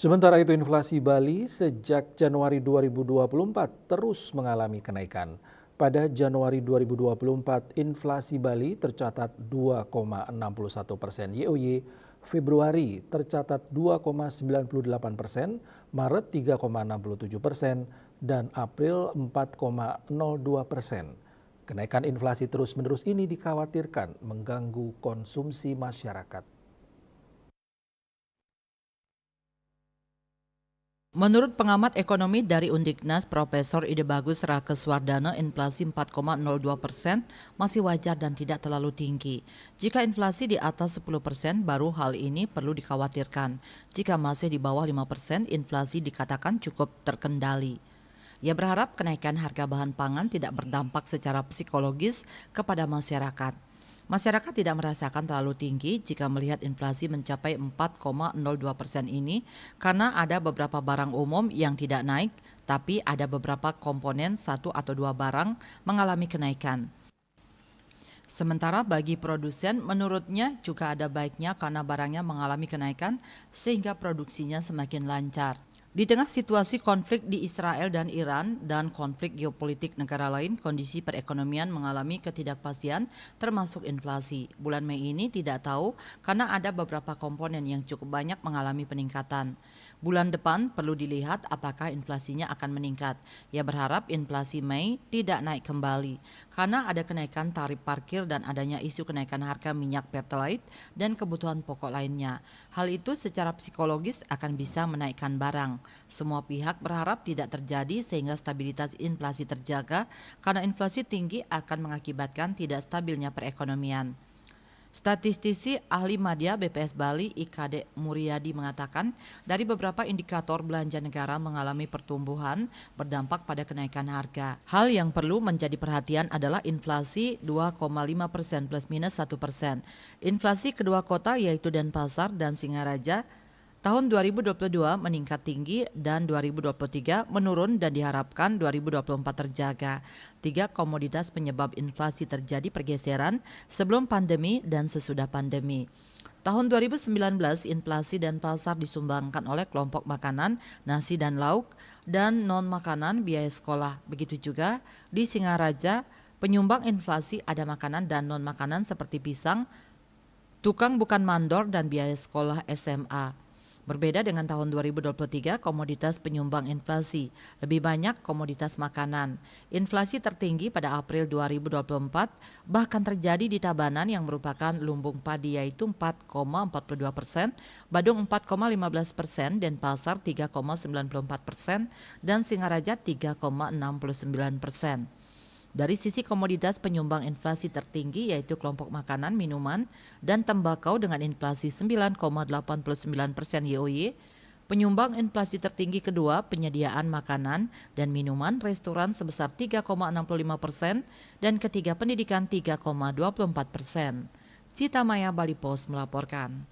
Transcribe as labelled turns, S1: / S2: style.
S1: Sementara itu inflasi Bali sejak Januari 2024 terus mengalami kenaikan. Pada Januari 2024, inflasi Bali tercatat 2,61% YoY, Februari tercatat 2,98%, Maret 3,67%, dan April 4,02%. Kenaikan inflasi terus-menerus ini dikhawatirkan mengganggu konsumsi masyarakat.
S2: Menurut pengamat ekonomi dari Undiknas, Profesor Ide Bagus Rakeswardana, inflasi 4,02% masih wajar dan tidak terlalu tinggi. Jika inflasi di atas 10%, baru hal ini perlu dikhawatirkan. Jika masih di bawah 5%, inflasi dikatakan cukup terkendali. Ia berharap kenaikan harga bahan pangan tidak berdampak secara psikologis kepada masyarakat. Masyarakat tidak merasakan terlalu tinggi jika melihat inflasi mencapai 4,02% ini karena ada beberapa barang umum yang tidak naik, tapi ada beberapa komponen satu atau dua barang mengalami kenaikan. Sementara bagi produsen, menurutnya juga ada baiknya karena barangnya mengalami kenaikan sehingga produksinya semakin lancar. Di tengah situasi konflik di Israel dan Iran dan konflik geopolitik negara lain, kondisi perekonomian mengalami ketidakpastian termasuk inflasi. Bulan Mei ini tidak tahu karena ada beberapa komponen yang cukup banyak mengalami peningkatan. Bulan depan perlu dilihat apakah inflasinya akan meningkat. Ia berharap inflasi Mei tidak naik kembali karena ada kenaikan tarif parkir dan adanya isu kenaikan harga minyak pertalite dan kebutuhan pokok lainnya. Hal itu secara psikologis akan bisa menaikkan barang. Semua pihak berharap tidak terjadi sehingga stabilitas inflasi terjaga karena inflasi tinggi akan mengakibatkan tidak stabilnya perekonomian. Statistisi ahli media BPS Bali IKD Muryadi mengatakan dari beberapa indikator belanja negara mengalami pertumbuhan berdampak pada kenaikan harga. Hal yang perlu menjadi perhatian adalah inflasi 2,5% plus minus 1%. Inflasi kedua kota yaitu Denpasar dan Singaraja tahun 2022 meningkat tinggi dan 2023 menurun dan diharapkan 2024 terjaga. 3 komoditas penyebab inflasi terjadi pergeseran sebelum pandemi dan sesudah pandemi. Tahun 2019 inflasi Denpasar disumbangkan oleh kelompok makanan, nasi dan lauk, dan non-makanan biaya sekolah. Begitu juga di Singaraja, penyumbang inflasi ada makanan dan non-makanan seperti pisang, tukang bukan mandor, dan biaya sekolah SMA. Berbeda dengan tahun 2023, komoditas penyumbang inflasi lebih banyak komoditas makanan. Inflasi tertinggi pada April 2024 bahkan terjadi di Tabanan yang merupakan lumbung padi yaitu 4,42%, Badung 4,15%, Denpasar 3,94%, dan Singaraja 3,69%. Dari sisi komoditas penyumbang inflasi tertinggi yaitu kelompok makanan, minuman, dan tembakau dengan inflasi 9,89% YoY. Penyumbang inflasi tertinggi kedua penyediaan makanan dan minuman restoran sebesar 3,65% dan ketiga pendidikan 3,24%. Cita Maya Bali Post melaporkan.